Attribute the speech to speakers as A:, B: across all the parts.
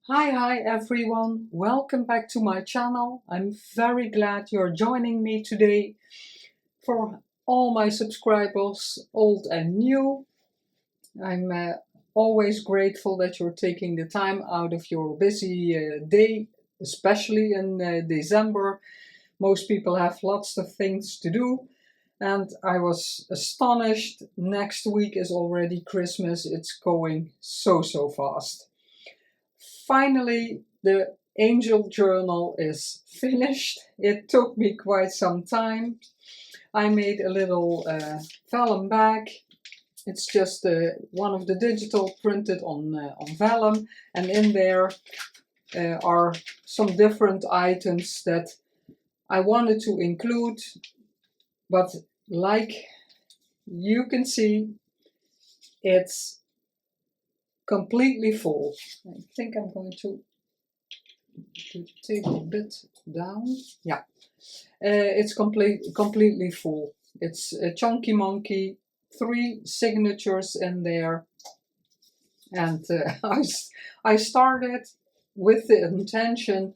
A: Hi everyone, welcome back to my channel. I'm very glad you're joining me today. For all my subscribers, old and new, I'm always grateful that you're taking the time out of your busy day, especially in December. Most people have lots of things to do. And I was astonished, next week is already Christmas. It's going so fast. Finally, the angel journal is finished. It took me quite some time. I made a little vellum bag. It's just one of the digital printed on vellum, and in there are some different items that I wanted to include, but like you can see, it's completely full. I think I'm going to take a bit down. Yeah, it's completely full. It's a chunky monkey, 3 signatures in there, and I started with the intention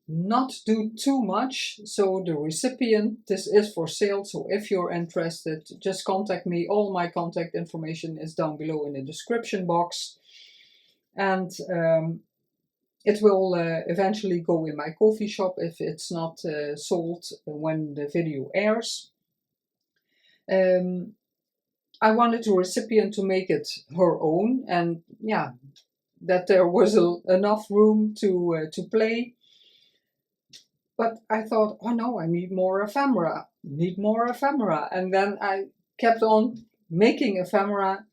A: not do too much. So the recipient, this is for sale, so if you're interested, just contact me. All my contact information is down below in the description box, and it will eventually go in my coffee shop if it's not sold when the video airs. I wanted the recipient to make it her own, and yeah, that there was enough room to play. But I thought, oh no, I need more ephemera, and then I kept on making ephemera.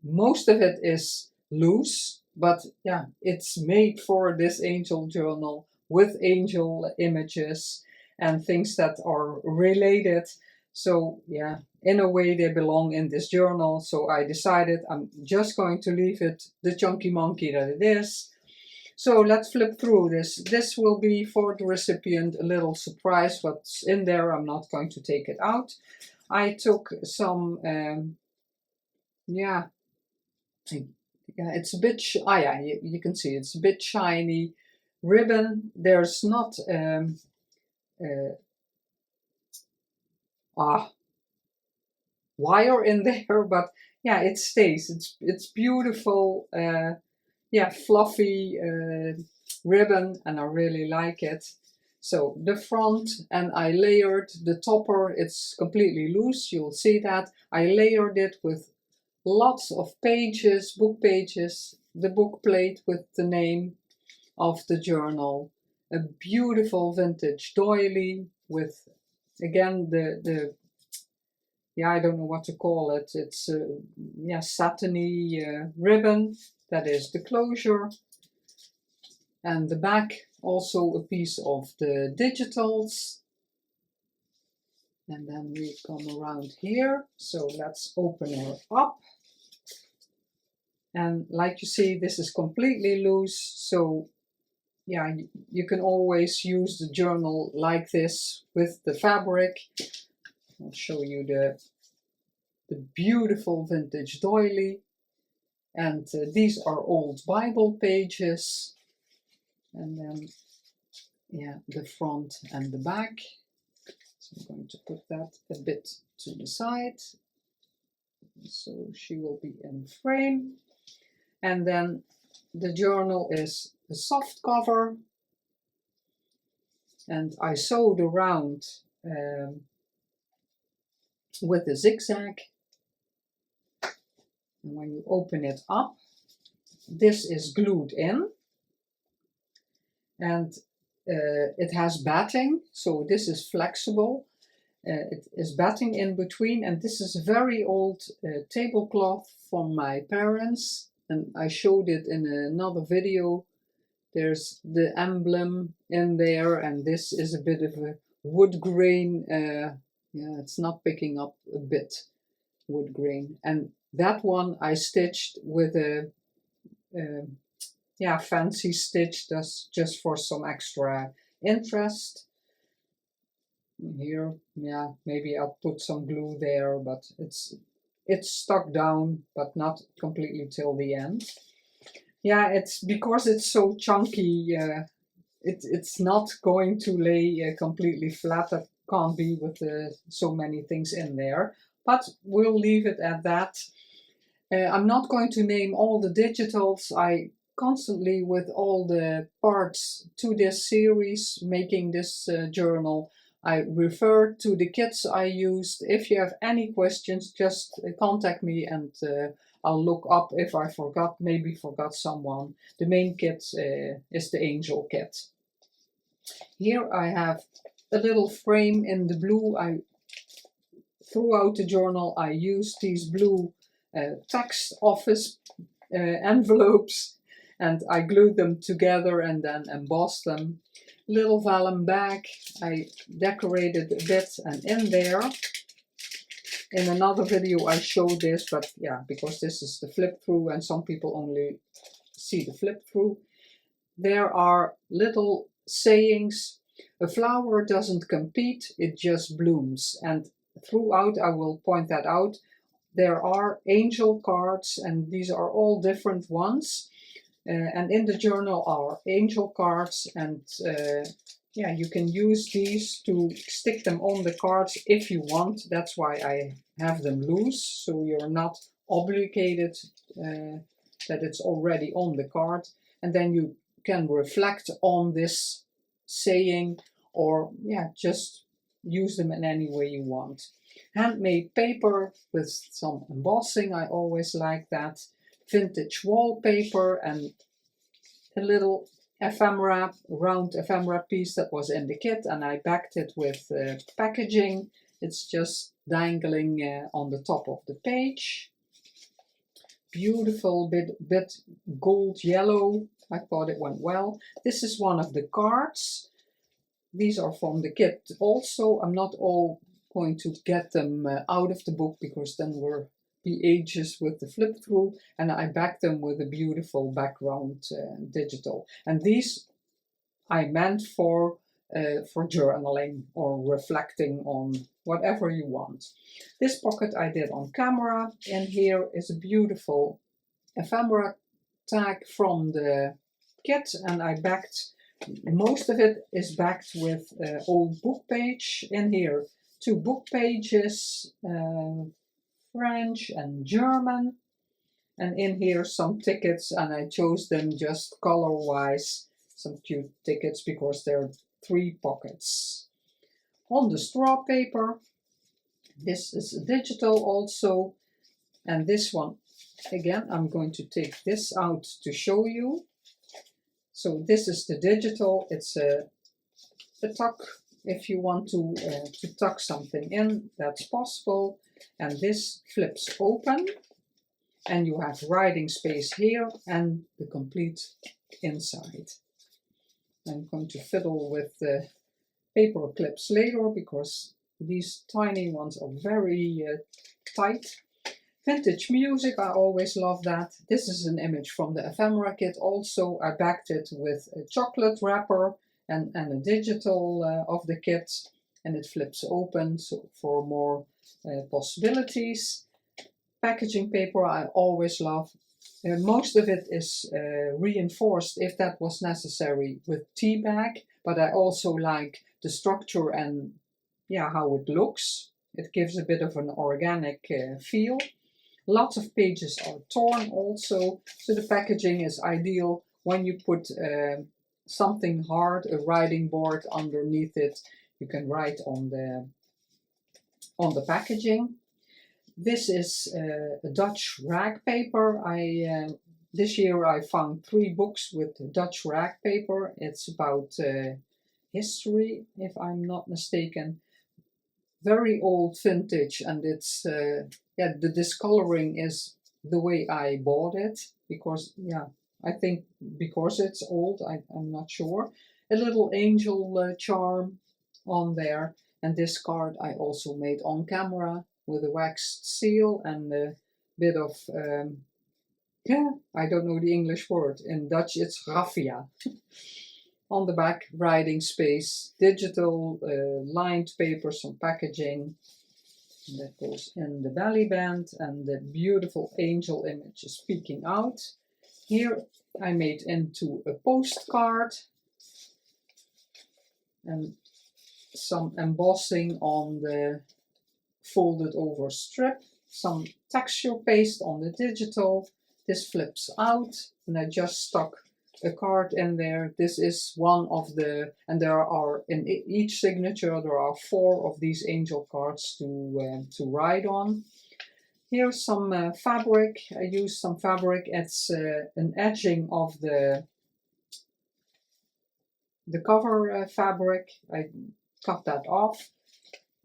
A: Most of it is loose, but yeah, it's made for this angel journal with angel images and things that are related. So yeah, in a way they belong in this journal. So I decided I'm just going to leave it the chunky monkey that it is. So let's flip through this. This will be for the recipient a little surprise what's in there. I'm not going to take it out. I took some, yeah, it's a bit, you can see it's a bit shiny ribbon. There's not wire in there, but yeah, it stays. It's beautiful, yeah, fluffy ribbon, and I really like it. So the front, and I layered the topper. It's completely loose, you'll see that. I layered it with lots of pages, book pages, the book plate with the name of the journal, a beautiful vintage doily with, again, the yeah, I don't know what to call it. It's yeah, satiny ribbon. That is the closure. And the back, also a piece of the digitals. And then we come around here. So let's open her up. And like you see, this is completely loose. So yeah, you can always use the journal like this with the fabric. I'll show you the beautiful vintage doily. And these are old Bible pages. And then, yeah, the front and the back. So I'm going to put that a bit to the side. So she will be in frame. And then the journal is a soft cover. And I sewed around with a zigzag. And when you open it up, this is glued in. And it has batting, so this is flexible. It is batting in between, and this is a very old tablecloth from my parents, and I showed it in another video. There's the emblem in there, and this is a bit of a wood grain. Yeah, it's not picking up a bit wood grain. And that one I stitched with a yeah, fancy stitch, that's just for some extra interest. Here, yeah, maybe I'll put some glue there, but it's stuck down, but not completely till the end. Yeah, it's because it's so chunky. It's not going to lay completely flat. That can't be with so many things in there. But we'll leave it at that. I'm not going to name all the digitals. I constantly, with all the parts to this series, making this journal, I refer to the kits I used. If you have any questions, just contact me and I'll look up if I maybe forgot someone. The main kit is the Angel kit. Here I have a little frame in the blue. Throughout the journal I use these blue text office envelopes, and I glued them together and then embossed them. Little vellum bag, I decorated a bit, and in there, in another video I showed this, but yeah, because this is the flip through and some people only see the flip through, there are little sayings. A flower doesn't compete, it just blooms. And throughout I will point that out. There are angel cards, and these are all different ones. And in the journal are angel cards, and yeah, you can use these to stick them on the cards if you want. That's why I have them loose, so you're not obligated that it's already on the card. And then you can reflect on this saying, or yeah, just use them in any way you want. Handmade paper with some embossing, I always like that. Vintage wallpaper and a little ephemera, round ephemera piece that was in the kit, and I backed it with packaging. It's just dangling on the top of the page. Beautiful bit gold yellow. I thought it went well. This is one of the cards. These are from the kit also. I'm not all going to get them out of the book because then we're be ages with the flip through, and I backed them with a beautiful background digital. And these I meant for journaling or reflecting on whatever you want. This pocket I did on camera, and here is a beautiful ephemera tag from the kit, and I backed, most of it is backed with old book page. In here 2 book pages, French and German, and in here some tickets, and I chose them just color wise, some cute tickets, because there are 3 pockets. On the straw paper, this is digital also, and this one again I'm going to take this out to show you. So this is the digital. It's a tuck. If you want to tuck something in, that's possible. And this flips open, and you have writing space here and the complete inside. I'm going to fiddle with the paper clips later because these tiny ones are very tight. Vintage music, I always love that. This is an image from the ephemera kit also. I backed it with a chocolate wrapper and a digital of the kit, and it flips open, so for more possibilities. Packaging paper I always love. Most of it is reinforced if that was necessary with tea bag, but I also like the structure and yeah, how it looks. It gives a bit of an organic feel. Lots of pages are torn also, so the packaging is ideal when you put something hard, a writing board underneath it. You can write on the packaging. This is a Dutch rag paper. This year I found 3 books with Dutch rag paper. It's about history, if I'm not mistaken. Very old vintage, and it's yeah, the discoloring is the way I bought it, because yeah, I think because it's old, I'm not sure. A little angel charm on there, and this card I also made on camera with a waxed seal and a bit of yeah, I don't know the English word. In Dutch it's raffia. On the back, writing space, digital, lined paper, some packaging. And that goes in the belly band, and the beautiful angel image is peeking out. Here I made into a postcard and some embossing on the folded over strip, some texture paste on the digital. This flips out and I just stuck a card in there. This is one of the, and there are in each signature there are 4 of these angel cards to write on. Here's some fabric. I used some fabric. It's an edging of the cover fabric. I cut that off.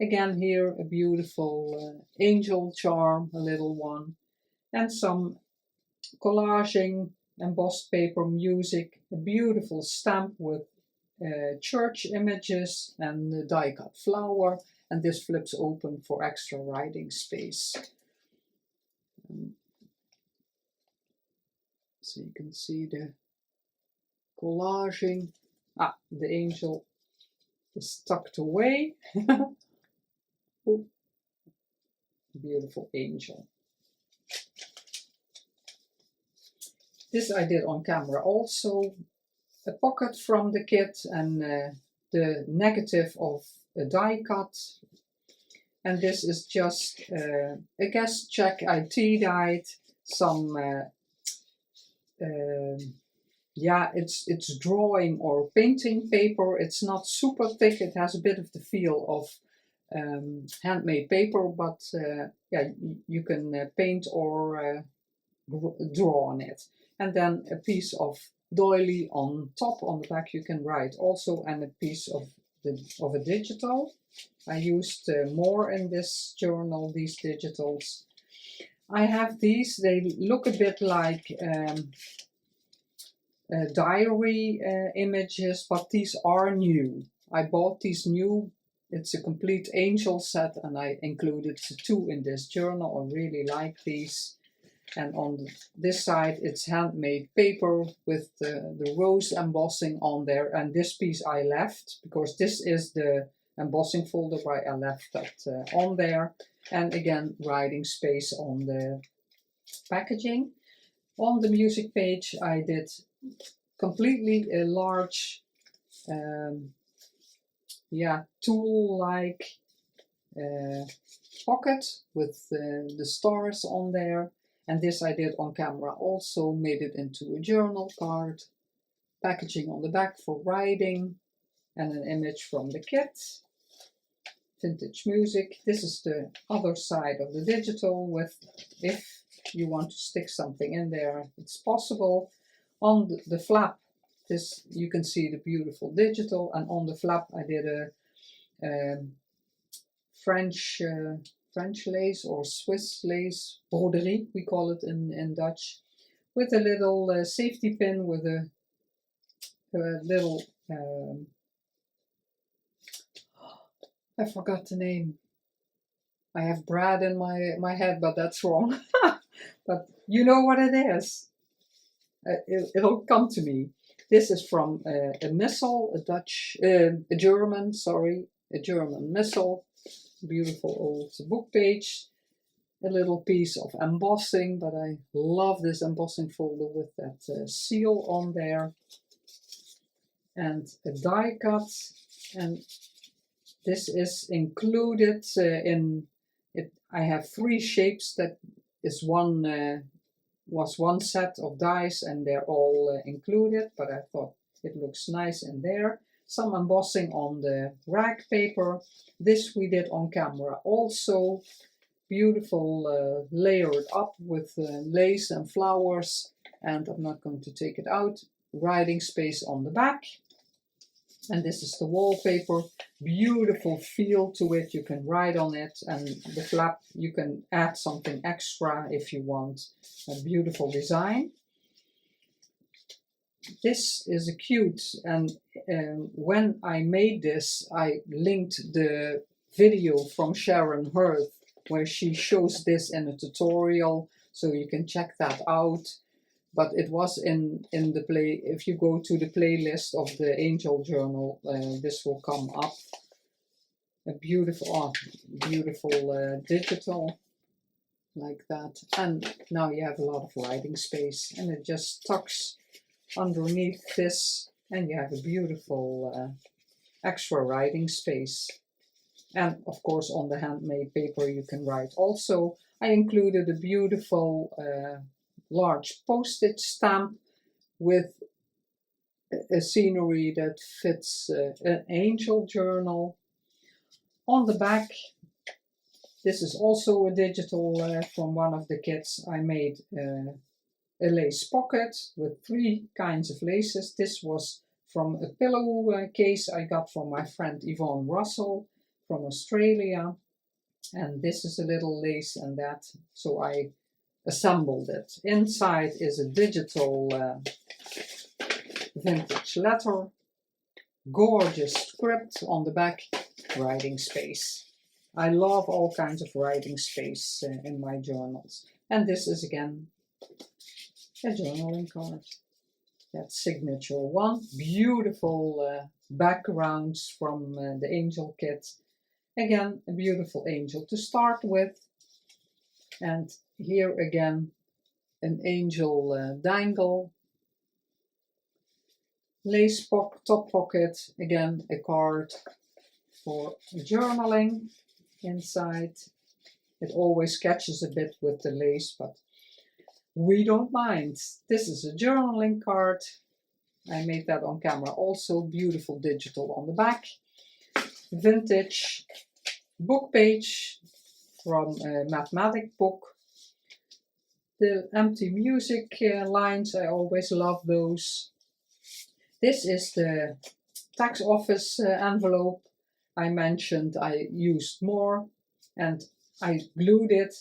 A: Again here a beautiful angel charm, a little one, and some collaging, embossed paper, music, a beautiful stamp with church images and a die cut flower, and this flips open for extra writing space. So you can see the collaging. The angel is tucked away. Oh, beautiful angel. This I did on camera also. A pocket from the kit and the negative of a die cut. And this is just a guest check. I tea-dyed some, yeah, it's drawing or painting paper. It's not super thick. It has a bit of the feel of handmade paper, but yeah, you can paint or draw on it. And then a piece of doily on top. On the back you can write also, and a piece of a digital. I used more in this journal, these digitals. I have these. They look a bit like diary images, but these are new. I bought these new. It's a complete angel set, and I included 2 in this journal. I really like these. And on this side it's handmade paper with the rose embossing on there. And this piece I left because this is the embossing folder where I left that on there. And again, writing space on the packaging. On the music page I did completely a large yeah, tool-like pocket with the stars on there. And this I did on camera also, made it into a journal card, packaging on the back for writing, and an image from the kit. Vintage music. This is the other side of the digital with, if you want to stick something in there, it's possible. On the flap, this you can see the beautiful digital, and on the flap I did a French lace or Swiss lace, broderie we call it in Dutch, with a little safety pin with a little, I forgot the name. I have Brad in my head, but that's wrong. But you know what it is. It'll come to me. This is from a missile, a German missile. Beautiful old book page. A little piece of embossing, but I love this embossing folder with that seal on there. And a die cut. And this is included in it. I have 3 shapes. That is was one set of dies, and they're all included, but I thought it looks nice in there. Some embossing on the rag paper. This we did on camera also. Beautiful layered up with lace and flowers, and I'm not going to take it out. Writing space on the back. And this is the wallpaper. Beautiful feel to it. You can write on it, and the flap you can add something extra if you want. A beautiful design. This is a cute, and when I made this I linked the video from Sharon Hearth where she shows this in a tutorial, so you can check that out. But it was in the play. If you go to the playlist of the Angel Journal, this will come up. A beautiful, beautiful digital. like that. And now you have a lot of writing space, and it just tucks underneath this, and you have a beautiful extra writing space. And of course on the handmade paper you can write. Also, I included a beautiful large postage stamp with a scenery that fits an angel journal. On the back, this is also a digital from one of the kits. I made a lace pocket with 3 kinds of laces. This was from a pillow case I got from my friend Yvonne Russell from Australia. And this is a little lace and that, so I assembled it. Inside is a digital vintage letter, gorgeous script on the back, writing space. I love all kinds of writing space in my journals. And this is again a journaling card. That signature one. Beautiful backgrounds from the angel kit. Again, a beautiful angel to start with. And here again, an angel dangle. Lace top pocket. Again, a card for journaling inside. It always catches a bit with the lace, but we don't mind. This is a journaling card. I made that on camera also. Beautiful digital on the back. Vintage book page from a mathematic book. The empty music lines, I always love those. This is the tax office envelope I mentioned. I used more and I glued it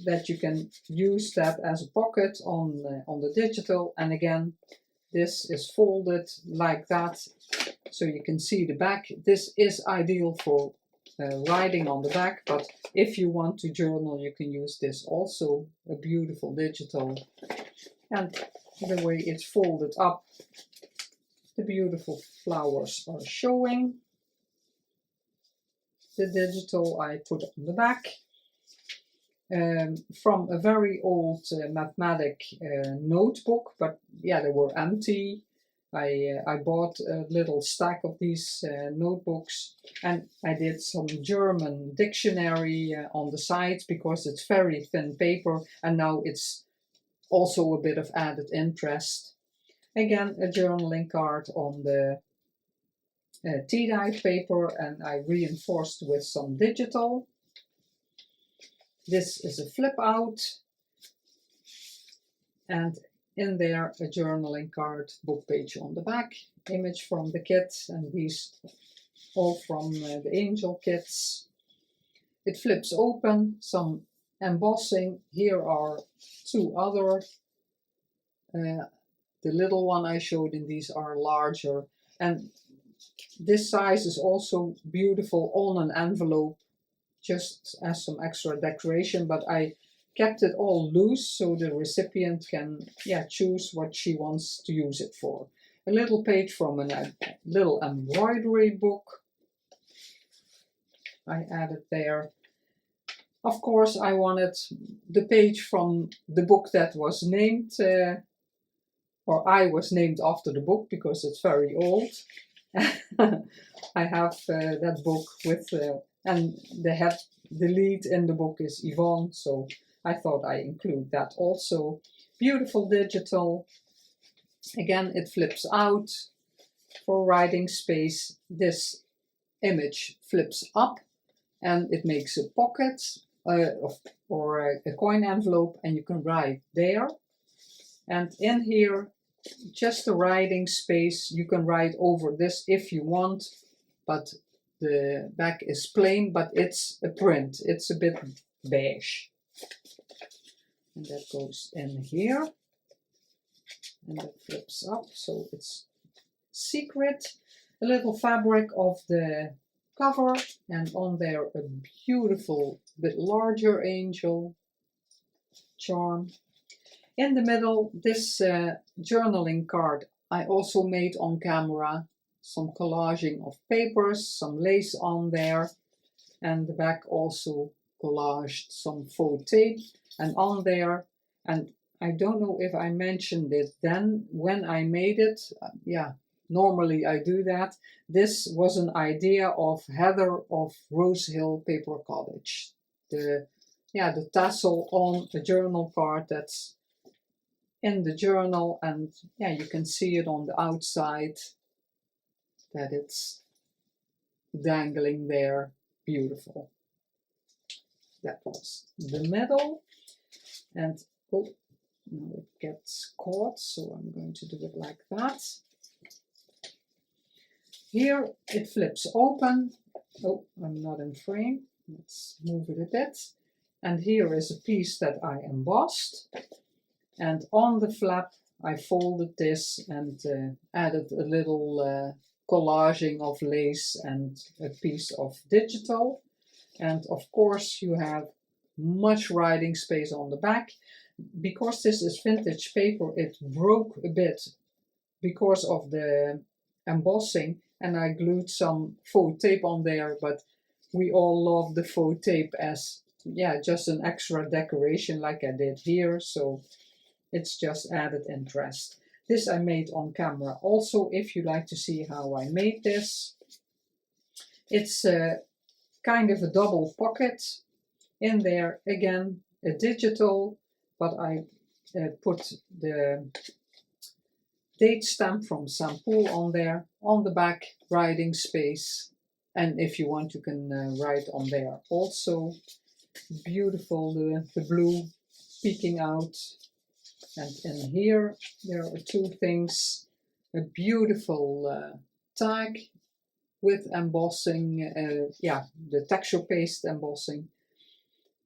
A: that you can use that as a pocket on the digital. And again, this is folded like that so you can see the back. This is ideal for writing on the back, but if you want to journal you can use this also. A beautiful digital, and the way it's folded up, the beautiful flowers are showing. The digital I put on the back. From a very old mathematic notebook, but yeah, they were empty. I bought a little stack of these notebooks, and I did some German dictionary on the sides because it's very thin paper, and now it's also a bit of added interest. Again, a journaling card on the tea-dye paper, and I reinforced with some digital. This is a flip out, and in there a journaling card, book page on the back, image from the kit, and these all from the angel kits. It flips open, some embossing. Here are 2 other. The little one I showed in these are larger, and this size is also beautiful on an envelope, just as some extra decoration, but I kept it all loose so the recipient can choose what she wants to use it for. A little page from a little embroidery book I added there. Of course I wanted the page from the book that was named, or I was named after the book because it's very old. I have that book with and the lead in the book is Yvonne, so I thought I include that also. Beautiful digital. Again, it flips out for writing space. This image flips up and it makes a pocket or a coin envelope, and you can write there. And in here, just a writing space. You can write over this if you want, but the back is plain, but it's a print. It's a bit beige. And that goes in here. And that flips up, so it's secret. A little fabric of the cover, and on there a beautiful, bit larger angel charm. In the middle, this journaling card I also made on camera. Some collaging of papers, some lace on there, and the back also collaged some faux tape and on there, and I don't know if I mentioned it then when I made it. Yeah, normally I do that. This was an idea of Heather of Rose Hill Paper Cottage. The tassel on a journal card that's in the journal, and yeah, you can see it on the outside that it's dangling there. Beautiful. That was the middle, and oh, now it gets caught, so I'm going to do it like that. Here it flips open. Oh, I'm not in frame. Let's move it a bit. And here is a piece that I embossed. And on the flap I folded this and added a little collaging of lace and a piece of digital. And of course you have much writing space on the back. Because this is vintage paper, it broke a bit because of the embossing, and I glued some faux tape on there, but we all love the faux tape as, yeah, just an extra decoration like I did here, so it's just added interest. This I made on camera also, if you like to see how I made this. It's kind of a double pocket. In there again a digital, but I put the date stamp from Sampool on there. On the back, writing space, and if you want you can write on there also. Beautiful, the blue peeking out. And in here there are two things. A beautiful tag with embossing, yeah, the texture paste embossing.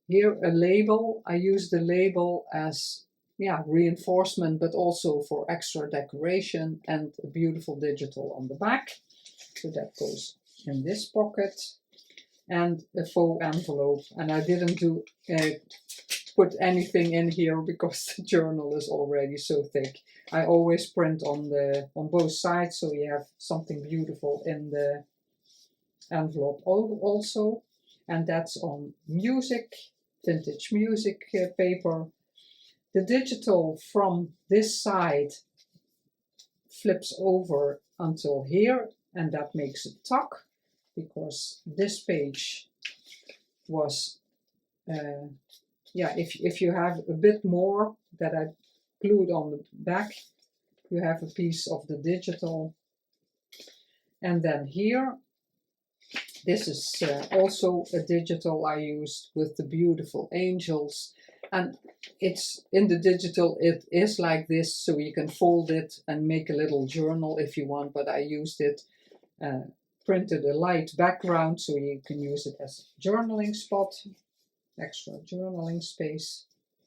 A: Here a label. I use the label as, yeah, reinforcement, but also for extra decoration, and a beautiful digital on the back. So that goes in this pocket. And a faux envelope. And I didn't do put anything in here because the journal is already so thick. I always print on both sides, so you have something beautiful in the envelope also. And that's on music, vintage music paper. The digital from this side flips over until here, and that makes a tuck, because this page was, yeah, if you have a bit more that I glued on the back, you have a piece of the digital. And then here, this is also a digital I used with the beautiful angels. And it's in the digital, it is like this, so you can fold it and make a little journal if you want, but I used it, printed a light background so you can use it as a journaling spot, extra journaling space.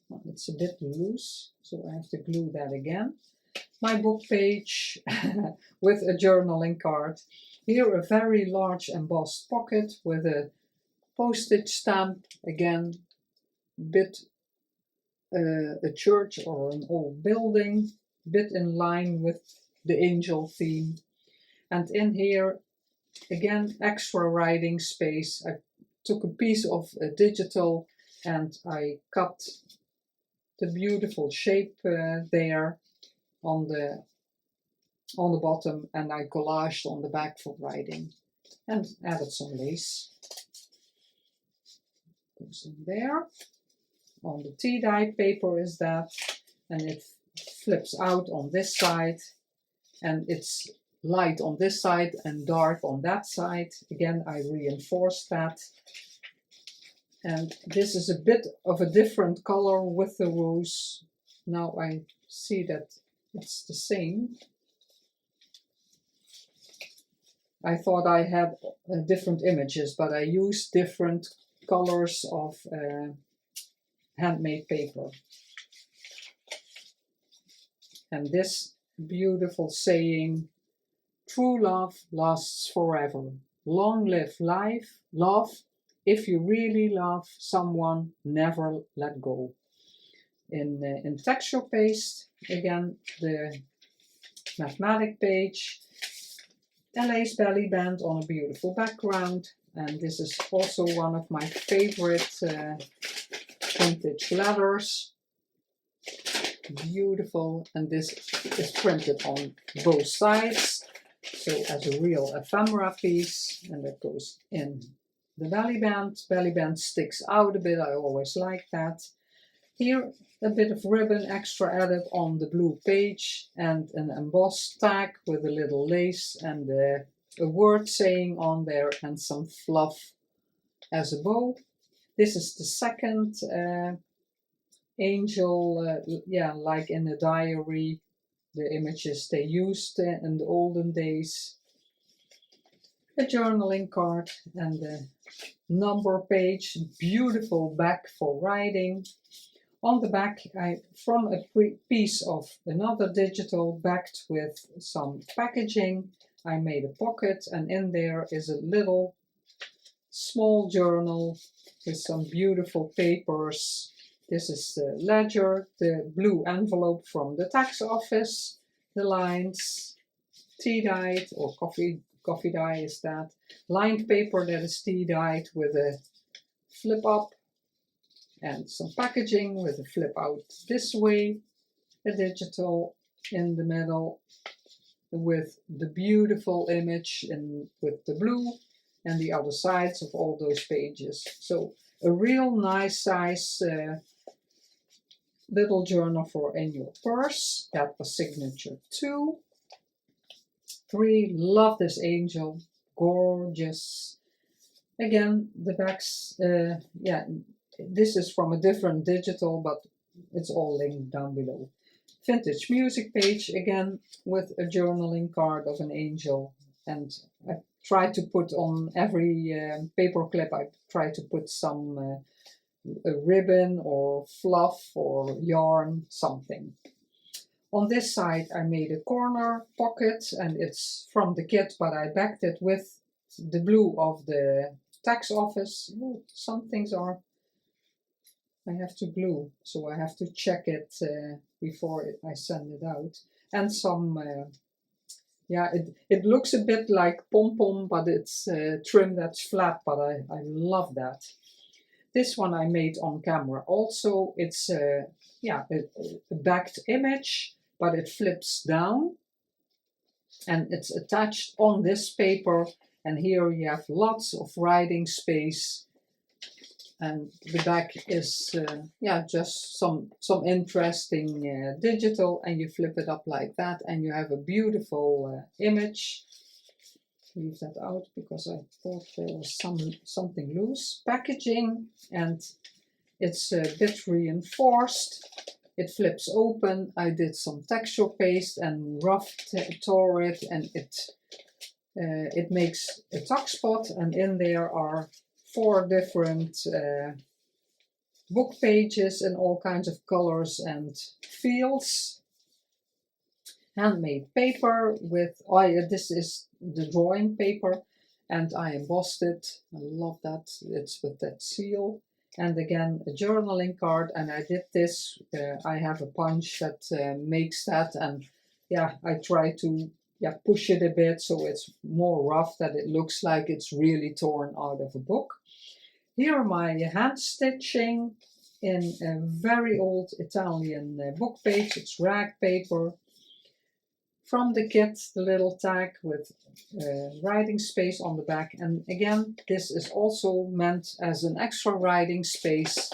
A: Well, it's a bit loose, so I have to glue that again. My book page with a journaling card. Here a very large embossed pocket with a postage stamp, again, bit a church or an old building, bit in line with the angel theme. And in here, again, extra writing space. I took a piece of digital and I cut the beautiful shape there on the bottom, and I collaged on the back for writing and added some lace. Goes in there. On the tea dye paper is that, and it flips out on this side, and it's light on this side and dark on that side. Again, I reinforced that. And this is a bit of a different color with the rose. Now I see that it's the same. I thought I had different images, but I used different colors of handmade paper. And this beautiful saying, true love lasts forever. Long live life, love. If you really love someone, never let go. In texture paste, again, the mathematic page, a lace belly band on a beautiful background, and this is also one of my favorite vintage leathers. Beautiful, and this is printed on both sides, so as a real ephemera piece, and that goes in the belly band. Belly band sticks out a bit, I always like that. Here a bit of ribbon extra added on the blue page, and an embossed tag with a little lace and a word saying on there, and some fluff as a bow. This is the second angel, yeah, like in a diary, the images they used in the olden days. A journaling card and a number page, beautiful back for writing. On the back, from a piece of another digital backed with some packaging, I made a pocket, and in there is a little small journal with some beautiful papers. This is the ledger, the blue envelope from the tax office, the lines, tea-dyed or coffee dye is that, lined paper that is tea-dyed with a flip up, and some packaging with a flip out this way, a digital in the middle with the beautiful image with the blue, and the other sides of all those pages. So a real nice size little journal for in your purse. That was signature 2. 3, love this angel, gorgeous. Again, the backs, yeah, this is from a different digital, but it's all linked down below. Vintage music page, again, with a journaling card of an angel. And I try to put on every paper clip, I try to put some a ribbon or fluff or yarn, something. On this side I made a corner pocket, and it's from the kit, but I backed it with the blue of the tax office. Ooh, some things are, I have to glue, so I have to check it before I send it out. And some, yeah, it looks a bit like pom-pom, but it's trim that's flat, but I love that. This one I made on camera also. It's yeah, a backed image, but it flips down, and it's attached on this paper, and here you have lots of writing space, and the back is yeah, just some interesting digital, and you flip it up like that, and you have a beautiful image. Leave that out because I thought there was something loose. Packaging, and it's a bit reinforced. It flips open. I did some texture paste and rough tore it, and it makes a tuck spot, and in there are 4 different book pages in all kinds of colors and fields. Handmade paper with, oh yeah, this is the drawing paper, and I embossed it. I love that. It's with that seal. And again, a journaling card, and I did this. I have a punch that makes that, and yeah, I try to push it a bit so it's more rough, that it looks like it's really torn out of a book. Here are my hand stitching in a very old Italian book page. It's rag paper. From the kit, the little tag with writing space on the back, and again, this is also meant as an extra writing space,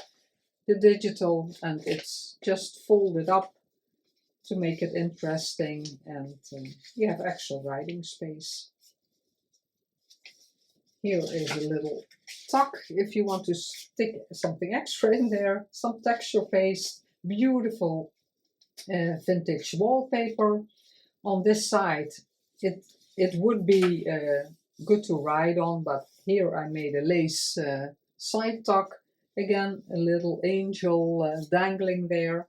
A: the digital, and it's just folded up to make it interesting, and you have extra writing space. Here is a little tuck if you want to stick something extra in there, some texture paste, beautiful vintage wallpaper. On this side, it would be good to write on, but here I made a lace side tuck. Again, a little angel dangling there.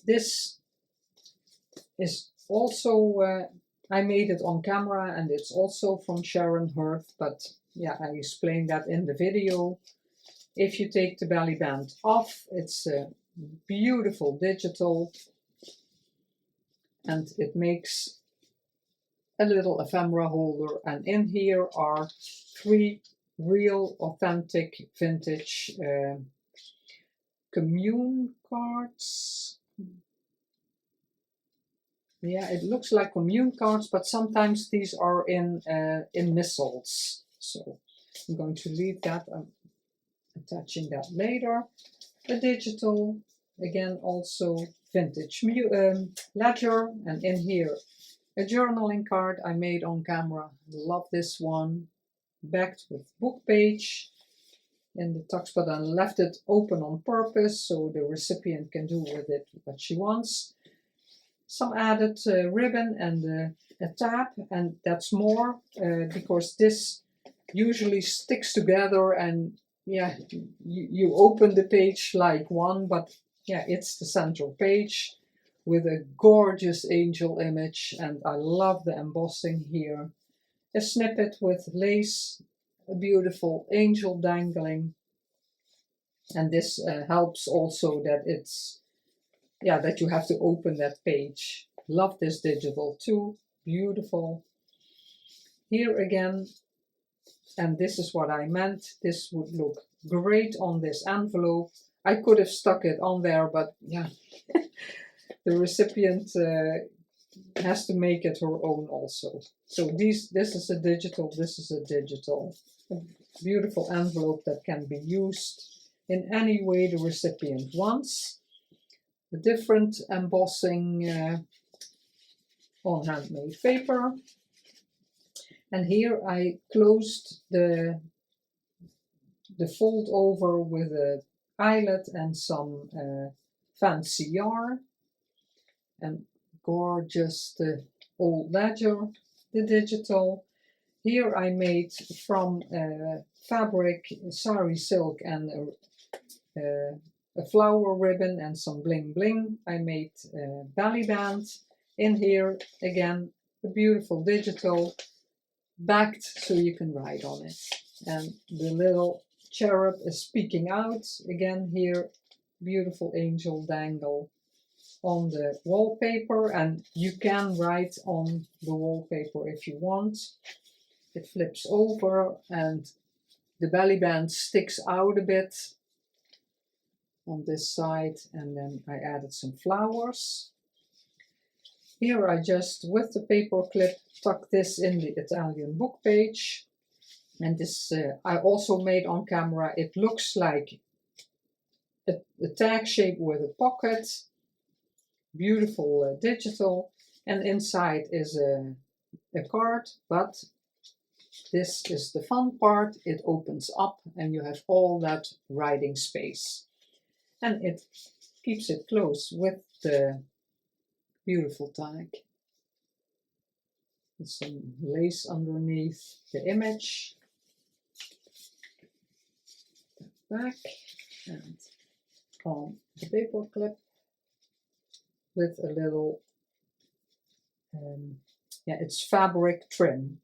A: This is also, I made it on camera, and it's also from Sharon Hearth, but yeah, I explained that in the video. If you take the belly band off, it's a beautiful digital, and it makes a little ephemera holder, and in here are 3 real authentic vintage commune cards. Yeah, it looks like commune cards, but sometimes these are in missiles. So I'm going to leave that. I'm attaching that later. A digital, again also vintage ledger, and in here a journaling card I made on camera. Love this one. Backed with book page in the tucks, but I left it open on purpose so the recipient can do with it what she wants. Some added ribbon and a tab, and that's more because this usually sticks together, and yeah, you open the page like one, but yeah, it's the central page with a gorgeous angel image, and I love the embossing here. A snippet with lace, a beautiful angel dangling, and this helps also that it's, yeah, that you have to open that page. Love this digital too, beautiful. Here again, and this is what I meant, this would look great on this envelope. I could have stuck it on there, but yeah, the recipient has to make it her own also. So this is a digital, this is a digital. A beautiful envelope that can be used in any way the recipient wants. A different embossing on handmade paper. And here I closed the fold over with a eyelet and some fancy yarn. And gorgeous the old ledger, the digital. Here I made from fabric, sari silk, and a flower ribbon and some bling bling. I made a belly band. In here again a beautiful digital, backed so you can write on it. And the little cherub is speaking out. Again here, beautiful angel dangle on the wallpaper, and you can write on the wallpaper if you want. It flips over and the belly band sticks out a bit on this side, and then I added some flowers. Here I just, with the paper clip, tuck this in the Italian book page, and this I also made on camera. It looks like a tag shape with a pocket. Beautiful digital, and inside is a card, but this is the fun part. It opens up and you have all that writing space, and it keeps it closed with the beautiful tag. With some lace underneath the image. Back and on the paper clip with a little, yeah, it's fabric trim.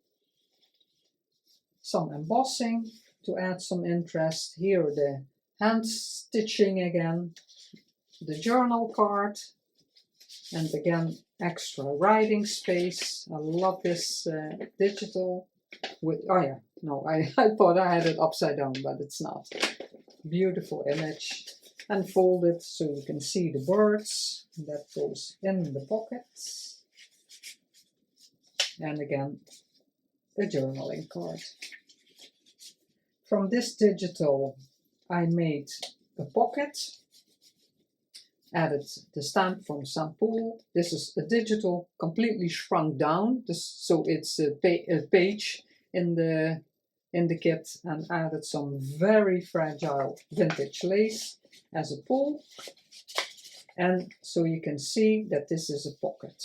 A: Some embossing to add some interest. Here the hand stitching again, the journal card, and again extra writing space. I love this digital with, oh yeah, no, I thought I had it upside down, but it's not. Beautiful image, and folded so you can see the birds. That goes in the pockets. And again, a journaling card. From this digital I made a pocket, added the stamp from Sampool. This is a digital completely shrunk down, so it's a page in the kit, and added some very fragile vintage lace as a pull, and so you can see that this is a pocket.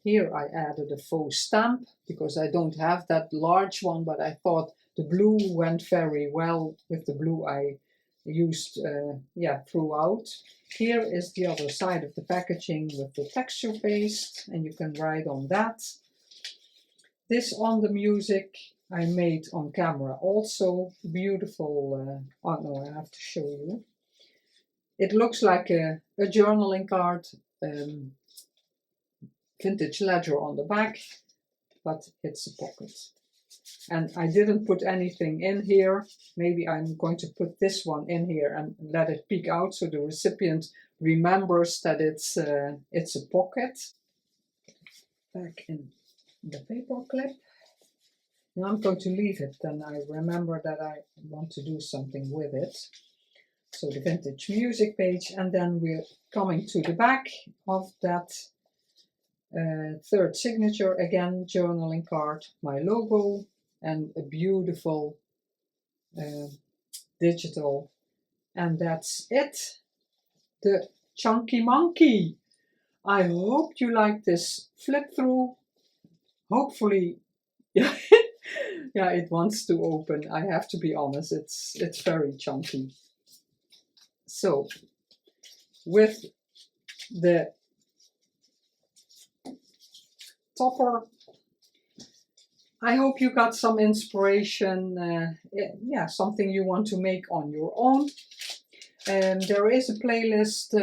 A: Here I added a faux stamp because I don't have that large one, but I thought the blue went very well with the blue I used throughout. Here is the other side of the packaging with the texture paste, and you can write on that. This on the music I made on camera also. Beautiful, oh no, I have to show you. It looks like a journaling card, vintage ledger on the back, but it's a pocket. And I didn't put anything in here. Maybe I'm going to put this one in here and let it peek out so the recipient remembers that it's a pocket. Back in the paper clip. Now I'm going to leave it, then I remember that I want to do something with it. So the vintage music page, and then we're coming to the back of that third signature, again journaling card, my logo, and a beautiful digital, and that's it, the Chunky Monkey. I hope you like this flip through. Hopefully, yeah, it wants to open. I have to be honest, it's very chunky. So with the topper, I hope you got some inspiration, yeah, something you want to make on your own. And there is a playlist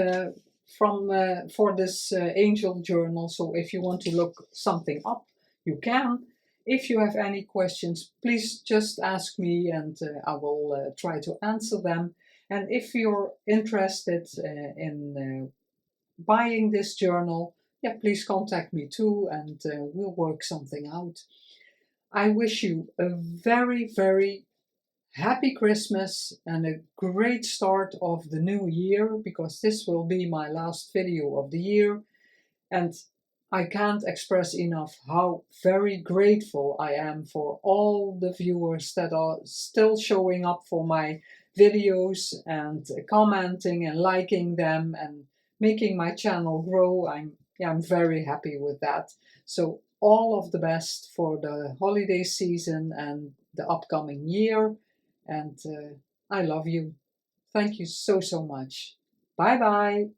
A: for this angel journal, so if you want to look something up, you can. If you have any questions, please just ask me, and I will try to answer them. And if you're interested in buying this journal, yeah, please contact me too, and we'll work something out. I wish you a very, very happy Christmas and a great start of the new year, because this will be my last video of the year. And I can't express enough how very grateful I am for all the viewers that are still showing up for my videos and commenting and liking them and making my channel grow. I'm very happy with that. So all of the best for the holiday season and the upcoming year. And I love you. Thank you so, so much. Bye bye.